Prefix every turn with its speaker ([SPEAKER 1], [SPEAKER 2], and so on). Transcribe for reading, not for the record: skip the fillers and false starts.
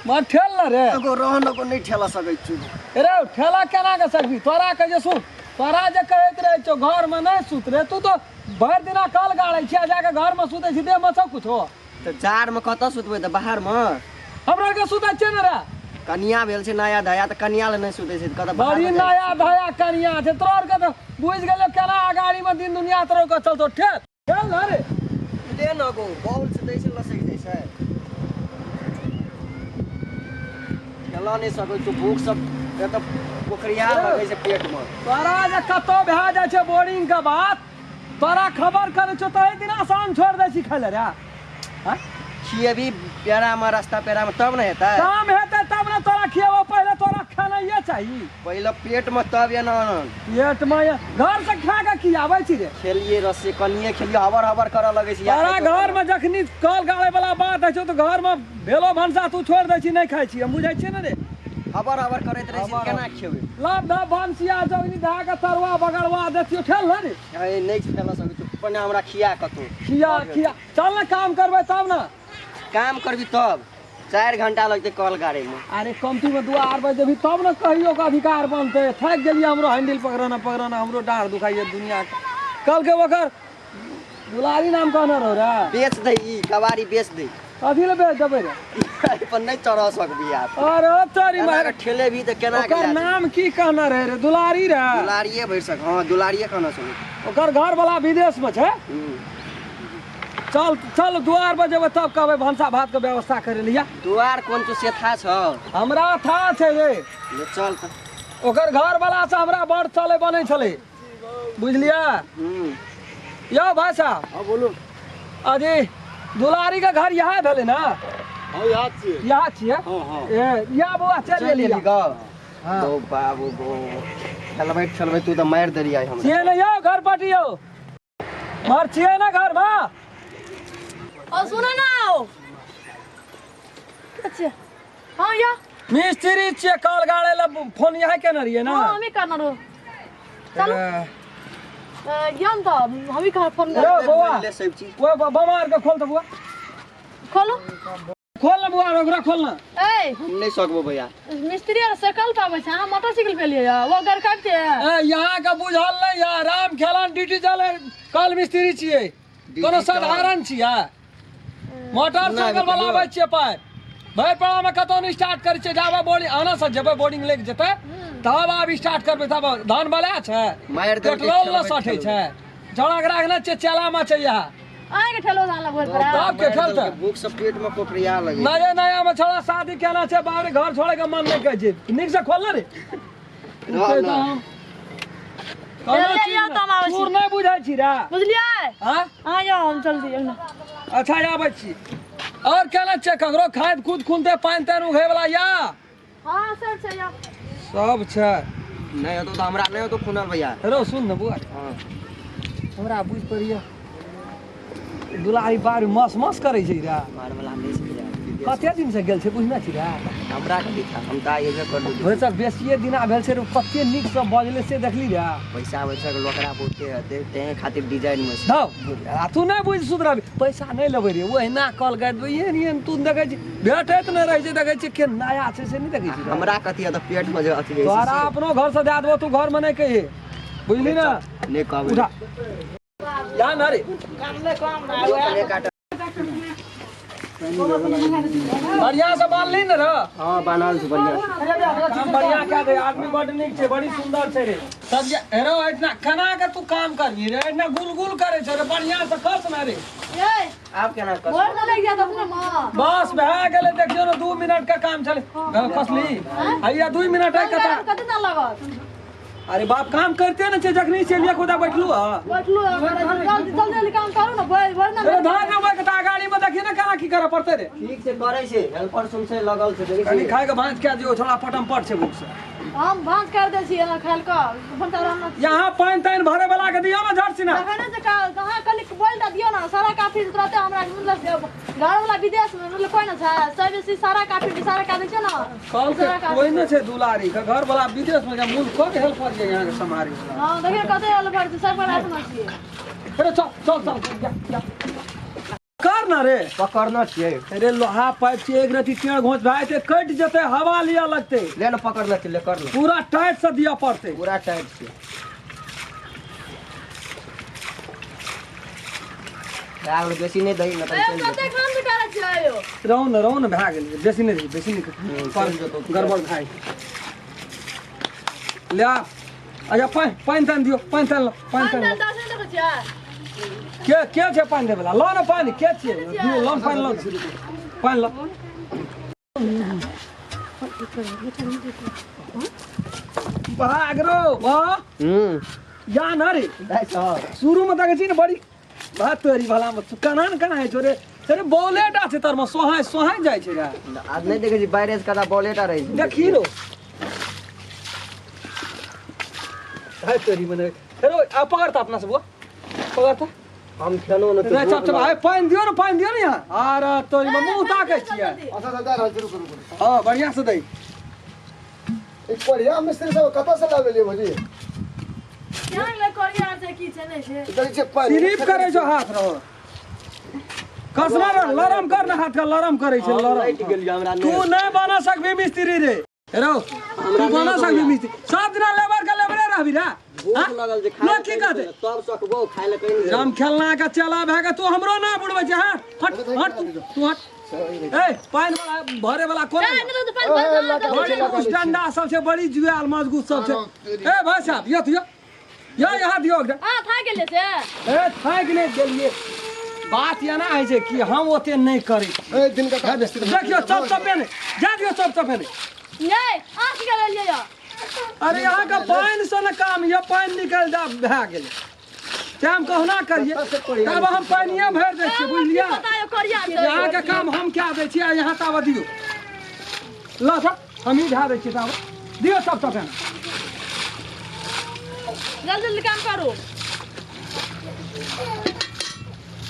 [SPEAKER 1] मैं ठेल न रे
[SPEAKER 2] एगो रहन को नहीं ठेला सकै छु
[SPEAKER 1] अरे ठेला केना के सकबी तोरा के जे सुन तोरा जे कहैत रहे छौ घर में नहीं सुत रे तू तो भर दिना कल गाड़ै छिया जाके घर में सुतै छी दे में सब कुछ हो
[SPEAKER 2] त जार में कत सुतबै त बाहर में
[SPEAKER 1] हमरा के सुतै छै न रे
[SPEAKER 2] कनिया भेल छै नया धया त कनिया ले नहीं सुतै छै कत बाहर
[SPEAKER 1] बड़ी नया धया कनिया छै तोर के तो बुझ गेले केना गाड़ी में दिन दुनिया तोर के चलतो ठेल चल न रे
[SPEAKER 2] ले न गो बॉल से दै छै लसक दै छै खेला नहीं सकै छु भूख सब ए त पोखरिया लगै छै पेट में
[SPEAKER 1] तोरा जे कतो भए जाइ छै बोरिंग के बात तोरा खबर करे छौ त एक दिन आसान छोड़ दै छी खाले रे हां
[SPEAKER 2] खिएबी पेड़ा में रास्ता पेड़ा में तब न हेतै
[SPEAKER 1] काम हेतै तब न तोरा खिएबो पहले तोरा खानाइए चाहिए
[SPEAKER 2] पहले पेट में तब या न
[SPEAKER 1] पेट में घर से खा के खियाबै छी रे
[SPEAKER 2] खेलिए रस्सी कनिए खेलिए हबर हबर करे लगै छै
[SPEAKER 1] तोरा घर में जखनी कल गाड़े वाला बात है छौ तो घर में भेलो भंसा तू छोड़ दै छी नहीं खाइ छी हम बुझै छी न रे
[SPEAKER 2] हबर हबर करैत रहै छी केना खेबै
[SPEAKER 1] लाभ दा भंसिया जौनी धा के तरवा बगड़वा देतियो ठेल न रे
[SPEAKER 2] ए नहीं खेला सकै छु पने हमरा खिया कतो
[SPEAKER 1] खिया चल न काम करबै तब न
[SPEAKER 2] काम करबी तब 4 घंटा लगते कल गाड़े में
[SPEAKER 1] अरे कमती में 2 बजे भी तब न कहियो का अधिकार बनते थक गेलिए हमरो हैंडल पकड़ना हमरो डार दुखाइए दुनिया के कल के वकर दुलारी नाम कहना रहो रे
[SPEAKER 2] बेच दे ई कबाड़ी बेच दे
[SPEAKER 1] कथी ले बेच देबै रे
[SPEAKER 2] पर नहीं चढ़ सकबी आप
[SPEAKER 1] अरे तोरी मार
[SPEAKER 2] ठेले भी त केना
[SPEAKER 1] ओकर नाम की कहना रहे रे दुलारी रे
[SPEAKER 2] दुलारिए भर सक हां दुलारिए कहना सक
[SPEAKER 1] ओकर घर वाला विदेश में छै चल चल 2 बजे तब कहबै भंसा भात के व्यवस्था करे लिया
[SPEAKER 2] दुआर कोन तो सेथा छ
[SPEAKER 1] हमरा था छै रे
[SPEAKER 2] ले चल त
[SPEAKER 1] ओकर घर वाला से हमरा बड़ चले बनै छले बुझलिया यो भाई साहब
[SPEAKER 2] हां बोलू
[SPEAKER 1] अजी दुलारी के घर यहाँ भेले ना
[SPEAKER 2] हां यहाँ छिए
[SPEAKER 1] हां
[SPEAKER 2] हां
[SPEAKER 1] ए या बुआ चल लिया
[SPEAKER 2] हां ओ बाबू गो चलबै तू त मार दरिया हम
[SPEAKER 1] छिए न यो घर पटियो मार छिए ना घर में
[SPEAKER 3] और सुनो ना अच्छा हाँ या
[SPEAKER 1] मिस्त्री छिए कल गाड़े ला फोन यहाँ के न रहिए ना
[SPEAKER 3] हाँ हमें करना रो चलो ज्ञान तो हमें कहा फोन कर
[SPEAKER 1] यो बुआ
[SPEAKER 2] ले सब चीज
[SPEAKER 1] वो बमार के खोल तो बुआ
[SPEAKER 3] खोलो
[SPEAKER 1] खोल ना बुआ ओकरा खोल ना
[SPEAKER 3] ए
[SPEAKER 2] हम नहीं सकबो भैया
[SPEAKER 3] मिस्त्री और साइकिल पे आवे छै मोटरसाइकिल पे लिए वो घर काटते
[SPEAKER 1] ए यहाँ का बुझल नहीं या राम खेलान ड्यूटी चले कल मिस्त्री छिए कोनो साधारण छिए मोटरसाइकिल वाला आबै छिए पाए भाई पड़ा में कतो नहीं स्टार्ट करे छै जाबे बोर्डिंग आना से जबे बोर्डिंग लेके जेते तब आब स्टार्ट करबे तब धान वाला छै
[SPEAKER 2] मार दे
[SPEAKER 1] पेट्रोल न सठे छै जड़क राखना छै चला में छै यहाँ
[SPEAKER 3] आए के ठेलो जान लगो पर
[SPEAKER 1] तब के ठेलते
[SPEAKER 2] भूख से पेट में कोकरिया लगे
[SPEAKER 1] नया नया में छोड़ा शादी केना छै बाहर घर छोड़े के मन नहीं कहै छै निक से खोल रे तूर नहीं बुझाई छी रे
[SPEAKER 3] बुझलिए
[SPEAKER 1] हां
[SPEAKER 3] आ जाओ हम जल्दी
[SPEAKER 1] अच्छा आबै छी और केना छै ककरो खाद कूद खुनते पानी तैन उघे वाला या
[SPEAKER 3] हां सब छै या
[SPEAKER 1] सब छै
[SPEAKER 2] नहीं तो हमरा नहीं तो खुनल भैया
[SPEAKER 1] रो सुन न बुआ
[SPEAKER 2] हां
[SPEAKER 1] हमरा बुझ पड़िया दुलारी बारी मस मस करे छै रे
[SPEAKER 2] मार वाला नहीं छै
[SPEAKER 1] कते दिन से गेल छै बुझना छी रे
[SPEAKER 2] हमरा के था हम ता एबे कर दू
[SPEAKER 1] होय सब बेसिए दिना भेल छै कते निक से बजले से देखली रे
[SPEAKER 2] पैसा वैसा के लोकरा बोलते देते हैं खातिर डिजाइन में
[SPEAKER 1] धौ आ तू नहीं बुझ सुधरबी पैसा नहीं लेबै रे ओहिना कल गाड़ दो ये तू देखै छी भेटैत नहीं रहै छै देखै छी के नया छै से नहीं देखै छी
[SPEAKER 2] हमरा कथि त पेट में जे अथि
[SPEAKER 1] तोरा अपनो घर से दे देबो तू घर में नहीं कहे बुझली ना
[SPEAKER 2] नहीं कहबे
[SPEAKER 1] उठा या ना रे
[SPEAKER 3] काम ले काम ना
[SPEAKER 1] बढ़िया से बाल ली न रे
[SPEAKER 2] हां बनाल छै बढ़िया
[SPEAKER 1] काम बढ़िया क्या दे आदमी बड़ निक छै बड़ी सुंदर छै रे सब हेरो इतना खाना के तू काम करबी रे इतना गुलगुल करे छै रे बढ़िया से कस ना रे
[SPEAKER 3] ए
[SPEAKER 2] आप केना कर
[SPEAKER 3] बोल ना लग गया अपने मां
[SPEAKER 1] बस भए गेले देखियो ना 2 मिनट का काम चले कसली हैया 2 मिनट है कता
[SPEAKER 3] कते ना लगत
[SPEAKER 1] अरे बाप काम करते न छै जखनी से लिए खुदा बैठलू
[SPEAKER 3] बैठलू जल्दी जल्दी काम करू ना वरना
[SPEAKER 1] अरे धान में कता गाड़ी में देखिए ना केना की करे पड़ते रे
[SPEAKER 2] ठीक से करे छै हेल्पर सुन से लगल छै देखै
[SPEAKER 1] कनी खाए के भांज के दियो थोड़ा पटम पट छै भूख से
[SPEAKER 3] हम भांज कर दे छी ना खाल का बनता रहना
[SPEAKER 1] यहाँ पानी ताइन भरे वाला के दियो ना झट सिना
[SPEAKER 3] कहने से कहां कल बोल दा दियो ना सारा काफी तुरंत हमरा मतलब घर वाला विदेश में मतलब कोई ना छै सब से सारा काफी सारा काफी छै ना
[SPEAKER 1] कल के कोई न छै दुलारी के घर वाला विदेश में जा मुल्क को हेल्प कर के यहाँ के समारी
[SPEAKER 3] हां देखिए कते वाला भर सब पर आसना छी
[SPEAKER 1] अरे चल चल चल पकड़ ना रे।
[SPEAKER 2] पकड़ना छियै।
[SPEAKER 1] अरे लोहा पाइप से एक रति टेढ़ घोंच भाई ते कट जते, हवा लिया लगते।
[SPEAKER 2] ले ना पकड़ना छियै, ले कर ले।
[SPEAKER 1] पूरा टाइट से दिया पड़ते।
[SPEAKER 2] पूरा टाइट छियै। यार बेसी नहीं दही ना तो चल
[SPEAKER 3] कते खान बिटारा छियो।
[SPEAKER 1] रहो न भाग गेल। बेसी नहीं गड़बड़ भाई। ले आ। अच्छा पानी तान दियो, पानी तान लो, पानी तान लो।
[SPEAKER 3] दास नहीं देखै
[SPEAKER 1] के छे पानी देबला? लो न पानी के छे? लो पानी लो। पानी लो। भाग रो वाह। जा ना रे। शुरू में तक छी न बड़ी बात तोरी भला में कनान कना है छोरे। तेरे बॉलेटा छे तर में सोहाय जाय छे रे।
[SPEAKER 2] आज नहीं देखे छी बारिश कदा बॉलेटा रही।
[SPEAKER 1] देखी रो। है तोरी मने। हेरो आ पकड़ता अपना सब वो। पकड़ता।
[SPEAKER 2] हम खेलो न
[SPEAKER 1] रे चप चप आए पानी दियो न यहाँ। अरे तोरी में मुंह ताकै छियै।
[SPEAKER 4] अच्छा दादा राज शुरू करू।
[SPEAKER 1] हां बढ़िया से दई।
[SPEAKER 4] एक बढ़िया मिस्त्री सब कतऽ से लावेलिए भजी?
[SPEAKER 3] यहाँ ले कोरिया से की छे नै छे।
[SPEAKER 4] इधर से पानी
[SPEAKER 1] सिरिप करे जो हाथ रहो। कसना रे लरम कर ना हाथ का लरम करे छे लरम।
[SPEAKER 2] लाइट गेल हमरा
[SPEAKER 1] तू नहीं बना सकबी मिस्त्री रे। हेरो तू बना सकबी मिस्त्री। सब दिन लेबरे रहबी रे।
[SPEAKER 2] भूख लगल जे खाए।
[SPEAKER 1] लोग की कहते?
[SPEAKER 2] सब सकबो खाए ले कहीं।
[SPEAKER 1] राम खेलना का चला भागा तू हमरो ना बुड़बै छे। हां हट तू हट। ए पानी वाला भरे वाला कोन?
[SPEAKER 3] नहीं तो पानी
[SPEAKER 1] बड़ी उस डंडा सबसे बड़ी जुआल मजबूत सबसे। ए भाई साहब यो तो यो यहाँ दियो।
[SPEAKER 3] हां था गेले से।
[SPEAKER 1] ए थाक नहीं गेलिए। बात ये ना है कि हम ओते नहीं करी।
[SPEAKER 4] ए दिन का मिस्त्री
[SPEAKER 1] देखियो सब ने जा दियो सब ने।
[SPEAKER 3] नहीं आंख के लिए या।
[SPEAKER 1] अरे यहाँ का पानी से न काम, ये पानी निकल जा भए गेल। टाइम कहना करिए तब हम पानिया भर दे छियै बुझलिए।
[SPEAKER 3] बतायो कोरिया से।
[SPEAKER 1] यहाँ का काम हम क्या दे छियै यहाँ तब दियो। ला सब हम ही ढा दे छियै तब दियो सब ने।
[SPEAKER 3] जल्दी काम करो।